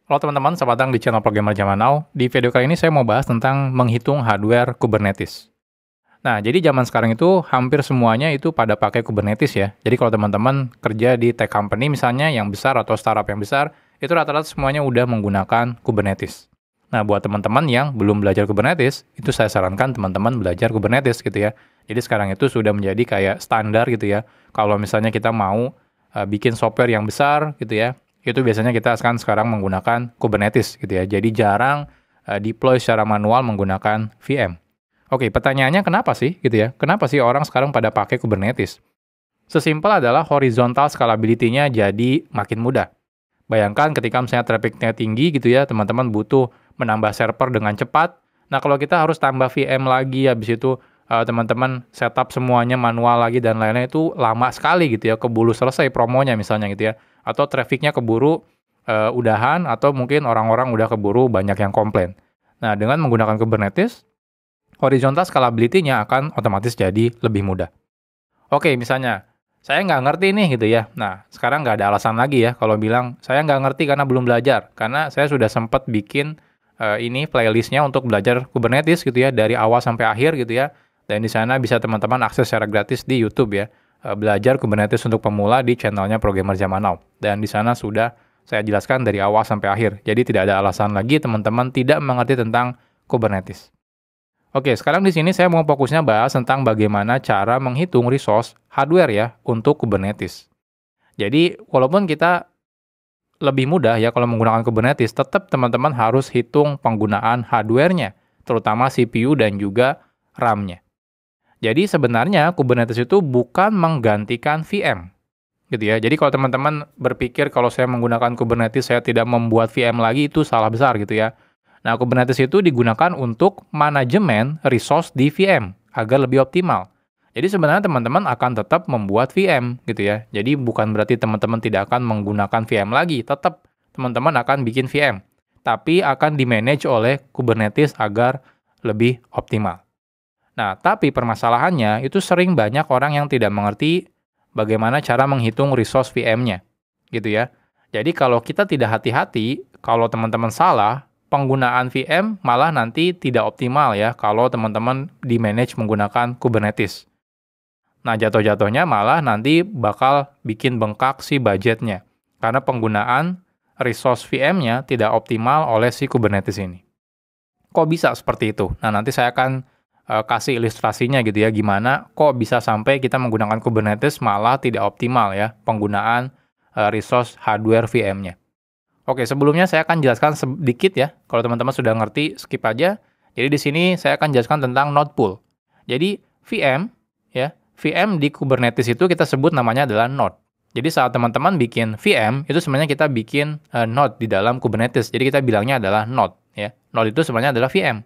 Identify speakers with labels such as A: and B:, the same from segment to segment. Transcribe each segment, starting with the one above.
A: Halo teman-teman, selamat datang di channel Programmer Zaman Now. Di video kali ini saya mau bahas tentang menghitung hardware Kubernetes. Nah, jadi zaman sekarang itu hampir semuanya itu pada pakai Kubernetes ya. Jadi kalau teman-teman kerja di tech company misalnya yang besar atau startup yang besar, itu rata-rata semuanya udah menggunakan Kubernetes. Nah, buat teman-teman yang belum belajar Kubernetes, itu saya sarankan teman-teman belajar Kubernetes gitu ya. Jadi sekarang itu sudah menjadi kayak standar gitu ya. Kalau misalnya kita mau bikin software yang besar gitu ya, itu biasanya kita akan sekarang menggunakan Kubernetes gitu ya. Jadi jarang deploy secara manual menggunakan VM. Oke, pertanyaannya kenapa sih gitu ya? Kenapa sih orang sekarang pada pakai Kubernetes? Sesimpel adalah horizontal scalability-nya jadi makin mudah. Bayangkan ketika misalnya traffic-nya tinggi gitu ya, teman-teman butuh menambah server dengan cepat. Nah, kalau kita harus tambah VM lagi, habis itu teman-teman setup semuanya manual lagi dan lain-lain itu lama sekali gitu ya, keburu selesai promonya misalnya gitu ya. Atau traffic-nya keburu udahan, atau mungkin orang-orang udah keburu banyak yang komplain. Nah, dengan menggunakan Kubernetes, horizontal scalability-nya akan otomatis jadi lebih mudah. Oke, misalnya, saya nggak ngerti nih gitu ya. Nah, sekarang nggak ada alasan lagi ya kalau bilang, saya nggak ngerti karena belum belajar. Karena saya sudah sempat bikin ini playlist-nya untuk belajar Kubernetes gitu ya, dari awal sampai akhir gitu ya. Dan di sana bisa teman-teman akses secara gratis di YouTube ya. Belajar Kubernetes untuk pemula di channelnya Programmer Zaman Now. Dan di sana sudah saya jelaskan dari awal sampai akhir. Jadi tidak ada alasan lagi teman-teman tidak mengerti tentang Kubernetes. Oke, sekarang di sini saya mau fokusnya bahas tentang bagaimana cara menghitung resource hardware ya untuk Kubernetes. Jadi, walaupun kita lebih mudah ya kalau menggunakan Kubernetes, tetap teman-teman harus hitung penggunaan hardware-nya, terutama CPU dan juga RAM-nya. Jadi sebenarnya Kubernetes itu bukan menggantikan VM, gitu ya. Jadi kalau teman-teman berpikir kalau saya menggunakan Kubernetes saya tidak membuat VM lagi, itu salah besar gitu ya. Nah, Kubernetes itu digunakan untuk manajemen resource di VM agar lebih optimal. Jadi sebenarnya teman-teman akan tetap membuat VM gitu ya. Jadi bukan berarti teman-teman tidak akan menggunakan VM lagi, tetap teman-teman akan bikin VM. Tapi akan di-manage oleh Kubernetes agar lebih optimal. Nah, tapi permasalahannya itu sering banyak orang yang tidak mengerti bagaimana cara menghitung resource VM-nya gitu ya. Jadi kalau kita tidak hati-hati, kalau teman-teman salah, penggunaan VM malah nanti tidak optimal ya kalau teman-teman di-manage menggunakan Kubernetes. Nah, jatuh-jatuhnya malah nanti bakal bikin bengkak si budgetnya. Karena penggunaan resource VM-nya tidak optimal oleh si Kubernetes ini. Kok bisa seperti itu? Nah, nanti saya akan kasih ilustrasinya gitu ya, gimana kok bisa sampai kita menggunakan Kubernetes malah tidak optimal ya penggunaan resource hardware VM-nya. Oke, sebelumnya saya akan jelaskan sedikit ya. Kalau teman-teman sudah ngerti, skip aja. Jadi di sini saya akan jelaskan tentang node pool. Jadi VM ya, VM di Kubernetes itu kita sebut namanya adalah node. Jadi saat teman-teman bikin VM, itu sebenarnya kita bikin node di dalam Kubernetes. Jadi kita bilangnya adalah node ya. Node itu sebenarnya adalah VM.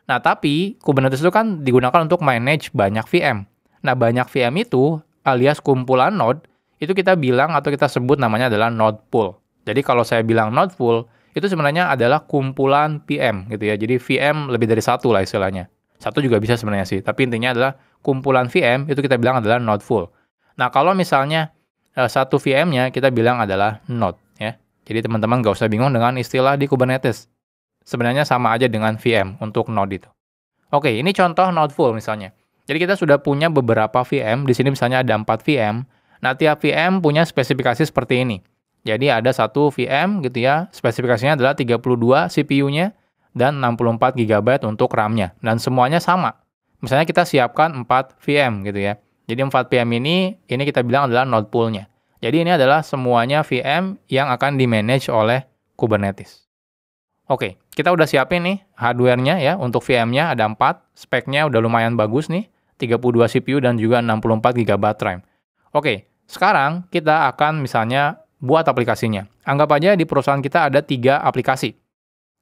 A: Nah, tapi Kubernetes itu kan digunakan untuk manage banyak VM. Nah, banyak VM itu alias kumpulan node, itu kita bilang atau kita sebut namanya adalah node pool. Jadi kalau saya bilang node pool, itu sebenarnya adalah kumpulan VM gitu ya. Jadi VM lebih dari satu lah istilahnya. Satu juga bisa sebenarnya sih, tapi intinya adalah kumpulan VM itu kita bilang adalah node pool. Nah, kalau misalnya satu VM-nya kita bilang adalah node ya. Jadi teman-teman nggak usah bingung dengan istilah di Kubernetes. Sebenarnya sama aja dengan VM untuk node itu. Oke, ini contoh node pool misalnya. Jadi kita sudah punya beberapa VM, di sini misalnya ada 4 VM. Nah, tiap VM punya spesifikasi seperti ini. Jadi ada satu VM gitu ya, spesifikasinya adalah 32 CPU-nya dan 64 GB untuk RAM-nya. Dan semuanya sama. Misalnya kita siapkan 4 VM gitu ya. Jadi 4 VM ini kita bilang adalah node pool-nya. Jadi ini adalah semuanya VM yang akan di-manage oleh Kubernetes. Oke, kita udah siapin nih hardware-nya ya, untuk VM-nya ada 4, speknya udah lumayan bagus nih, 32 CPU dan juga 64 GB RAM. Oke, sekarang kita akan misalnya buat aplikasinya. Anggap aja di perusahaan kita ada 3 aplikasi.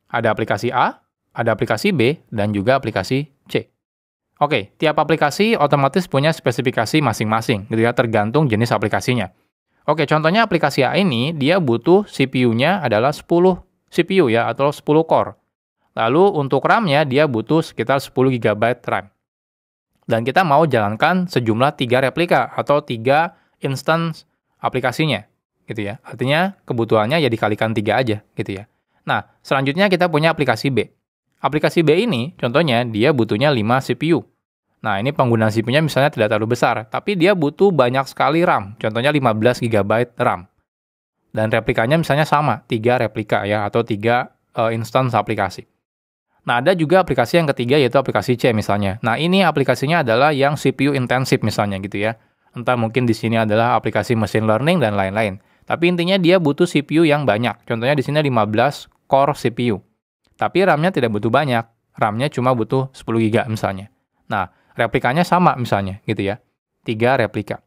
A: Ada aplikasi A, ada aplikasi B, dan juga aplikasi C. Oke, tiap aplikasi otomatis punya spesifikasi masing-masing, gitu ya, tergantung jenis aplikasinya. Oke, contohnya aplikasi A ini, dia butuh CPU-nya adalah 10 CPU ya, atau 10 core. Lalu untuk RAM-nya, dia butuh sekitar 10 GB RAM. Dan kita mau jalankan sejumlah 3 replika, atau 3 instance aplikasinya. Gitu ya. Artinya kebutuhannya ya dikalikan 3 aja gitu ya. Nah, selanjutnya kita punya aplikasi B. Aplikasi B ini, contohnya dia butuhnya 5 CPU. Nah, ini penggunaan CPU-nya misalnya tidak terlalu besar, tapi dia butuh banyak sekali RAM, contohnya 15 GB RAM. Dan replikanya misalnya sama, 3 replika ya, atau 3 instance aplikasi. Nah, ada juga aplikasi yang ketiga, yaitu aplikasi C misalnya. Nah, ini aplikasinya adalah yang CPU intensif misalnya gitu ya. Entah mungkin di sini adalah aplikasi machine learning dan lain-lain. Tapi intinya dia butuh CPU yang banyak. Contohnya di sini 15 core CPU. Tapi RAM-nya tidak butuh banyak. RAM-nya cuma butuh 10 GB misalnya. Nah, replikanya sama misalnya gitu ya. 3 replika.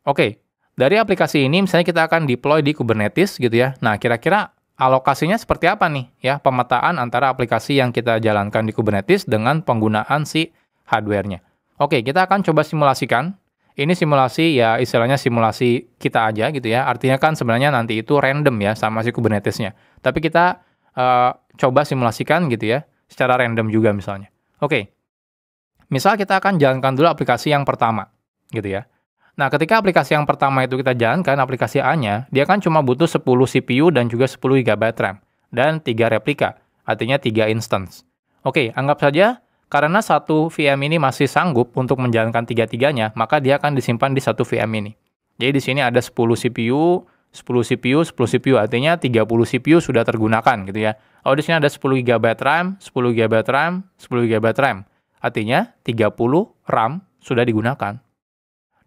A: Oke, dari aplikasi ini misalnya kita akan deploy di Kubernetes gitu ya. Nah, kira-kira alokasinya seperti apa nih ya, pemetaan antara aplikasi yang kita jalankan di Kubernetes dengan penggunaan si hardware-nya. Oke, kita akan coba simulasikan. Ini simulasi ya istilahnya simulasi kita aja gitu ya. Artinya kan sebenarnya nanti itu random ya sama si Kubernetes-nya. Tapi kita coba simulasikan gitu ya, secara random juga misalnya. Oke, misal kita akan jalankan dulu aplikasi yang pertama gitu ya. Nah, ketika aplikasi yang pertama itu kita jalankan, aplikasi A-nya, dia kan cuma butuh 10 CPU dan juga 10 GB RAM. Dan 3 replika, artinya 3 instance. Oke, anggap saja, karena satu VM ini masih sanggup untuk menjalankan tiga-tiganya, maka dia akan disimpan di satu VM ini. Jadi di sini ada 10 CPU, 10 CPU, 10 CPU, artinya 30 CPU sudah tergunakan gitu ya. Oh, di sini ada 10 GB RAM, 10 GB RAM, 10 GB RAM. Artinya 30 RAM sudah digunakan.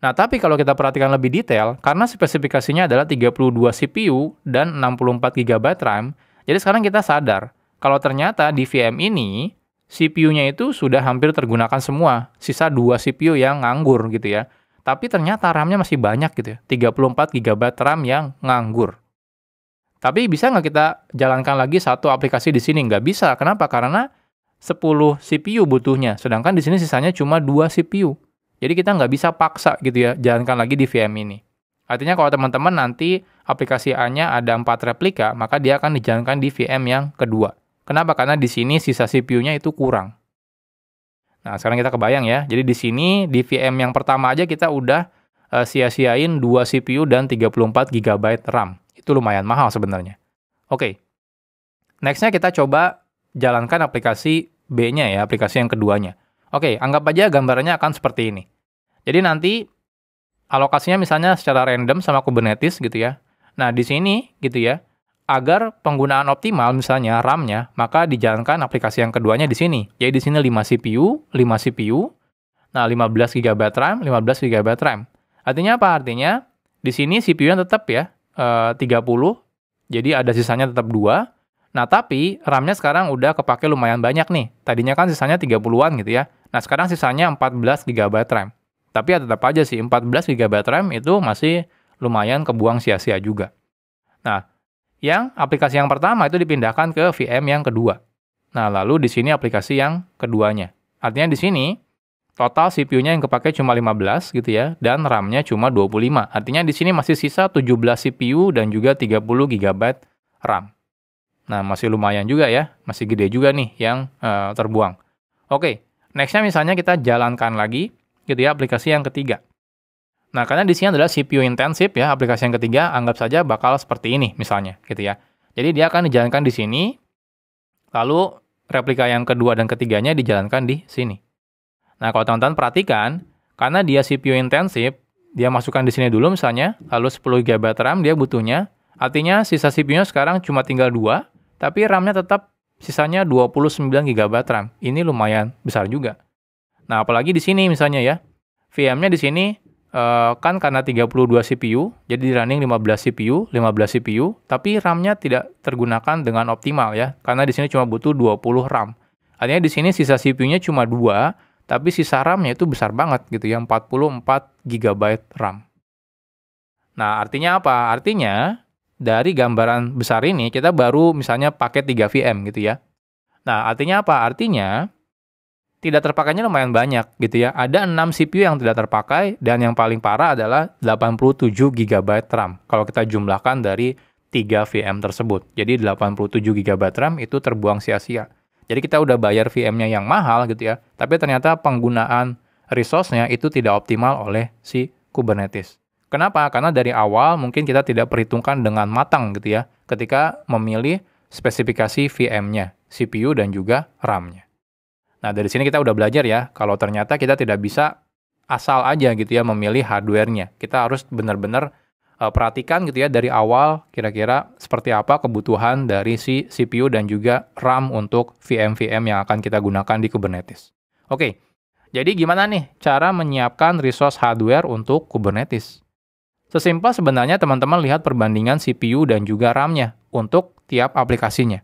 A: Nah, tapi kalau kita perhatikan lebih detail, karena spesifikasinya adalah 32 CPU dan 64 GB RAM, jadi sekarang kita sadar, kalau ternyata di VM ini, CPU-nya itu sudah hampir tergunakan semua, sisa 2 CPU yang nganggur gitu ya. Tapi ternyata RAM-nya masih banyak gitu ya, 34 GB RAM yang nganggur. Tapi bisa nggak kita jalankan lagi satu aplikasi di sini? Nggak bisa. Kenapa? Karena 10 CPU butuhnya, sedangkan di sini sisanya cuma 2 CPU. Jadi kita nggak bisa paksa gitu ya, jalankan lagi di VM ini. Artinya kalau teman-teman nanti aplikasi A-nya ada 4 replika, maka dia akan dijalankan di VM yang kedua. Kenapa? Karena di sini sisa CPU-nya itu kurang. Nah, sekarang kita kebayang ya. Jadi di sini, di VM yang pertama aja kita udah sia-siain 2 CPU dan 34 GB RAM. Itu lumayan mahal sebenarnya. Oke. Next-nya kita coba jalankan aplikasi B-nya ya, aplikasi yang keduanya. Oke, anggap aja gambarannya akan seperti ini. Jadi nanti alokasinya misalnya secara random sama Kubernetes gitu ya. Nah, di sini gitu ya, agar penggunaan optimal misalnya RAM-nya, maka dijalankan aplikasi yang keduanya di sini. Jadi di sini 5 CPU, 5 CPU, nah 15 GB RAM, 15 GB RAM. Artinya apa? Artinya di sini CPU-nya tetap ya 30, jadi ada sisanya tetap 2. Nah, tapi RAM-nya sekarang udah kepake lumayan banyak nih. Tadinya kan sisanya 30-an gitu ya. Nah, sekarang sisanya 14 GB RAM. Tapi ya tetap aja sih, 14 GB RAM itu masih lumayan kebuang sia-sia juga. Nah, yang aplikasi yang pertama itu dipindahkan ke VM yang kedua. Nah, lalu di sini aplikasi yang keduanya. Artinya di sini, total CPU-nya yang kepake cuma 15 gitu ya, dan RAM-nya cuma 25. Artinya di sini masih sisa 17 CPU dan juga 30 GB RAM. Nah, masih lumayan juga ya, masih gede juga nih yang terbuang. Oke, next-nya misalnya kita jalankan lagi gitu ya aplikasi yang ketiga. Nah, karena di sini adalah CPU intensif ya, aplikasi yang ketiga anggap saja bakal seperti ini misalnya gitu ya. Jadi dia akan dijalankan di sini, lalu replika yang kedua dan ketiganya dijalankan di sini. Nah, kalau teman-teman perhatikan, karena dia CPU intensif, dia masukkan di sini dulu misalnya, lalu 10 GB RAM dia butuhnya, artinya sisa CPU-nya sekarang cuma tinggal 2, tapi RAM-nya tetap sisanya 29 GB RAM. Ini lumayan besar juga. Nah, apalagi di sini misalnya ya, VM-nya di sini kan karena 32 CPU, jadi di running 15 CPU, tapi RAM-nya tidak tergunakan dengan optimal ya, karena di sini cuma butuh 20 RAM. Artinya di sini sisa CPU-nya cuma 2, tapi sisa RAM-nya itu besar banget gitu ya, 44 GB RAM. Nah, artinya apa? Artinya dari gambaran besar ini kita baru misalnya pakai 3 VM gitu ya. Nah, artinya apa? Artinya tidak terpakainya lumayan banyak gitu ya. Ada 6 CPU yang tidak terpakai dan yang paling parah adalah 87 GB RAM. Kalau kita jumlahkan dari 3 VM tersebut. Jadi 87 GB RAM itu terbuang sia-sia. Jadi kita udah bayar VM-nya yang mahal gitu ya. Tapi ternyata penggunaan resource-nya itu tidak optimal oleh si Kubernetes. Kenapa? Karena dari awal mungkin kita tidak perhitungkan dengan matang gitu ya. Ketika memilih spesifikasi VM-nya, CPU dan juga RAM-nya. Nah, dari sini kita udah belajar ya, kalau ternyata kita tidak bisa asal aja gitu ya memilih hardware-nya. Kita harus benar-benar perhatikan gitu ya dari awal kira-kira seperti apa kebutuhan dari si CPU dan juga RAM untuk VM-VM yang akan kita gunakan di Kubernetes. Oke, jadi gimana nih cara menyiapkan resource hardware untuk Kubernetes? Sesimpel sebenarnya teman-teman lihat perbandingan CPU dan juga RAM-nya untuk tiap aplikasinya.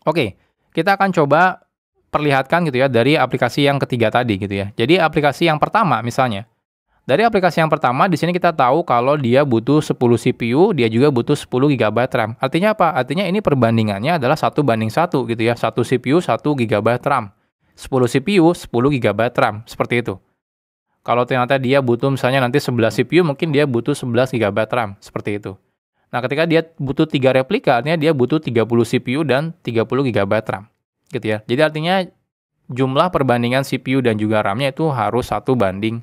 A: Oke, kita akan coba perlihatkan gitu ya dari aplikasi yang ketiga tadi gitu ya. Jadi aplikasi yang pertama misalnya. Dari aplikasi yang pertama di sini kita tahu kalau dia butuh 10 CPU, dia juga butuh 10 GB RAM. Artinya apa? Artinya ini perbandingannya adalah 1:1 gitu ya. 1 CPU, 1 GB RAM. 10 CPU, 10 GB RAM. Seperti itu. Kalau ternyata dia butuh misalnya nanti 11 CPU, mungkin dia butuh 11 GB RAM. Seperti itu. Nah, ketika dia butuh 3 replika, artinya dia butuh 30 CPU dan 30 GB RAM. Gitu ya. Jadi artinya jumlah perbandingan CPU dan juga RAM-nya itu harus 1:1.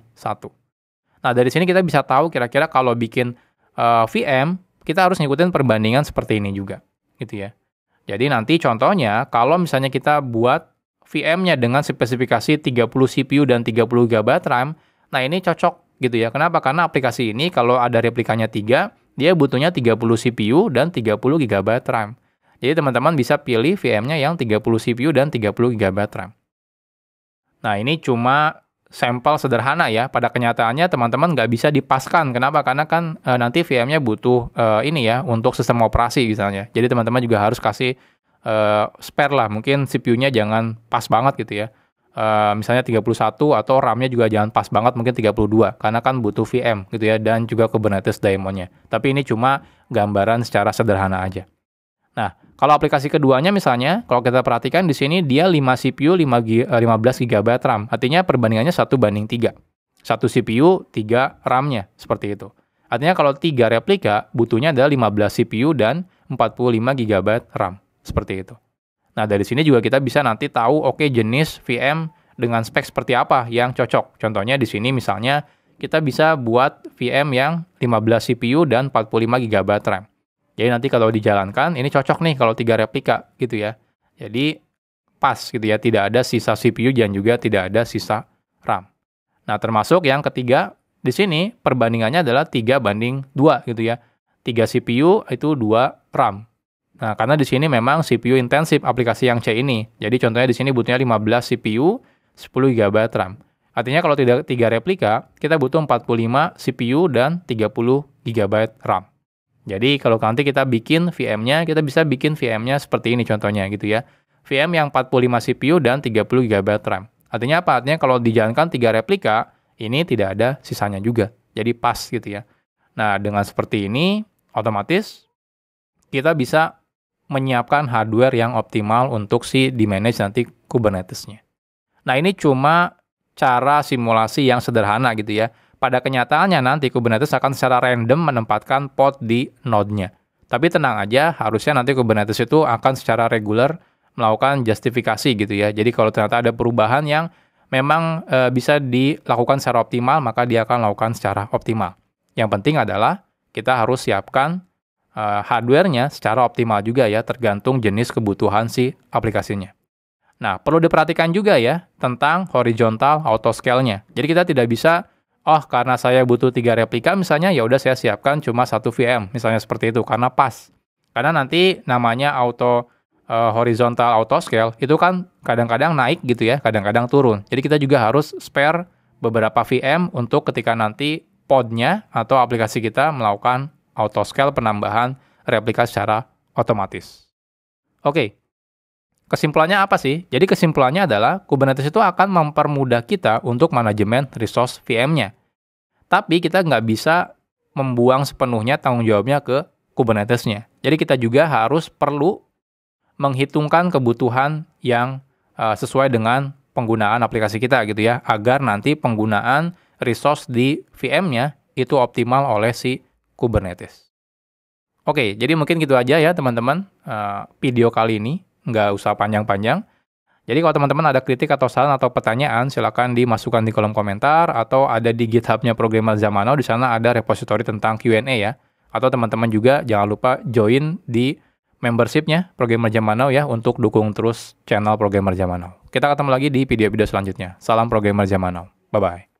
A: Nah, dari sini kita bisa tahu kira-kira kalau bikin VM, kita harus ngikutin perbandingan seperti ini juga. Gitu ya. Jadi nanti contohnya, kalau misalnya kita buat VM-nya dengan spesifikasi 30 CPU dan 30 GB RAM, nah ini cocok gitu ya. Kenapa? Karena aplikasi ini kalau ada replikanya 3, dia butuhnya 30 CPU dan 30 GB RAM. Jadi teman-teman bisa pilih VM-nya yang 30 CPU dan 30 GB RAM. Nah, ini cuma sampel sederhana ya. Pada kenyataannya teman-teman nggak bisa dipaskan. Kenapa? Karena kan nanti VM-nya butuh ini ya untuk sistem operasi misalnya. Jadi teman-teman juga harus kasih spare lah. Mungkin CPU-nya jangan pas banget gitu ya. Misalnya 31 atau RAM-nya juga jangan pas banget, mungkin 32. Karena kan butuh VM gitu ya. Dan juga Kubernetes daemon-nya. Tapi ini cuma gambaran secara sederhana aja. Nah, kalau aplikasi keduanya misalnya, kalau kita perhatikan di sini dia 5 CPU, 15 GB RAM. Artinya perbandingannya 1:3. 1 CPU, 3 RAM-nya, seperti itu. Artinya kalau 3 replika, butuhnya adalah 15 CPU dan 45 GB RAM. Seperti itu. Nah, dari sini juga kita bisa nanti tahu, oke, jenis VM dengan spek seperti apa yang cocok. Contohnya di sini misalnya, kita bisa buat VM yang 15 CPU dan 45 GB RAM. Jadi nanti kalau dijalankan, ini cocok nih kalau 3 replika gitu ya. Jadi pas gitu ya, tidak ada sisa CPU dan juga tidak ada sisa RAM. Nah, termasuk yang ketiga, di sini perbandingannya adalah 3:2 gitu ya. 3 CPU itu 2 RAM. Nah, karena di sini memang CPU intensif aplikasi yang C ini. Jadi contohnya di sini butuhnya 15 CPU, 10 GB RAM. Artinya kalau tidak 3 replika, kita butuh 45 CPU dan 30 GB RAM. Jadi kalau nanti kita bikin VM-nya, kita bisa bikin VM-nya seperti ini contohnya gitu ya. VM yang 45 CPU dan 30 GB RAM. Artinya apa? Artinya kalau dijalankan 3 replika, ini tidak ada sisanya juga. Jadi pas gitu ya. Nah, dengan seperti ini, otomatis kita bisa menyiapkan hardware yang optimal untuk si di-manage nanti Kubernetes-nya. Nah, ini cuma cara simulasi yang sederhana gitu ya. Pada kenyataannya nanti Kubernetes akan secara random menempatkan pod di node-nya. Tapi tenang aja, harusnya nanti Kubernetes itu akan secara reguler melakukan justifikasi gitu ya. Jadi kalau ternyata ada perubahan yang memang bisa dilakukan secara optimal, maka dia akan lakukan secara optimal. Yang penting adalah kita harus siapkan hardware-nya secara optimal juga ya, tergantung jenis kebutuhan si aplikasinya. Nah, perlu diperhatikan juga ya tentang horizontal autoscale-nya. Jadi kita tidak bisa karena saya butuh 3 replika misalnya, ya udah saya siapkan cuma 1 VM, misalnya seperti itu, karena pas. Karena nanti namanya horizontal autoscale, itu kan kadang-kadang naik gitu ya, kadang-kadang turun. Jadi kita juga harus spare beberapa VM untuk ketika nanti podnya atau aplikasi kita melakukan autoscale penambahan replika secara otomatis. Oke. Kesimpulannya apa sih? Jadi kesimpulannya adalah Kubernetes itu akan mempermudah kita untuk manajemen resource VM-nya. Tapi kita nggak bisa membuang sepenuhnya tanggung jawabnya ke Kubernetes-nya. Jadi kita juga harus perlu menghitungkan kebutuhan yang sesuai dengan penggunaan aplikasi kita gitu ya, agar nanti penggunaan resource di VM-nya itu optimal oleh si Kubernetes. Oke, jadi mungkin gitu aja ya teman-teman video kali ini. Nggak usah panjang-panjang. Jadi kalau teman-teman ada kritik atau saran atau pertanyaan, silakan dimasukkan di kolom komentar atau ada di GitHub-nya Programmer Zaman Now, di sana ada repository tentang Q&A ya. Atau teman-teman juga jangan lupa join di membership-nya Programmer Zaman Now ya untuk dukung terus channel Programmer Zaman Now. Kita ketemu lagi di video-video selanjutnya. Salam Programmer Zaman Now. Bye-bye.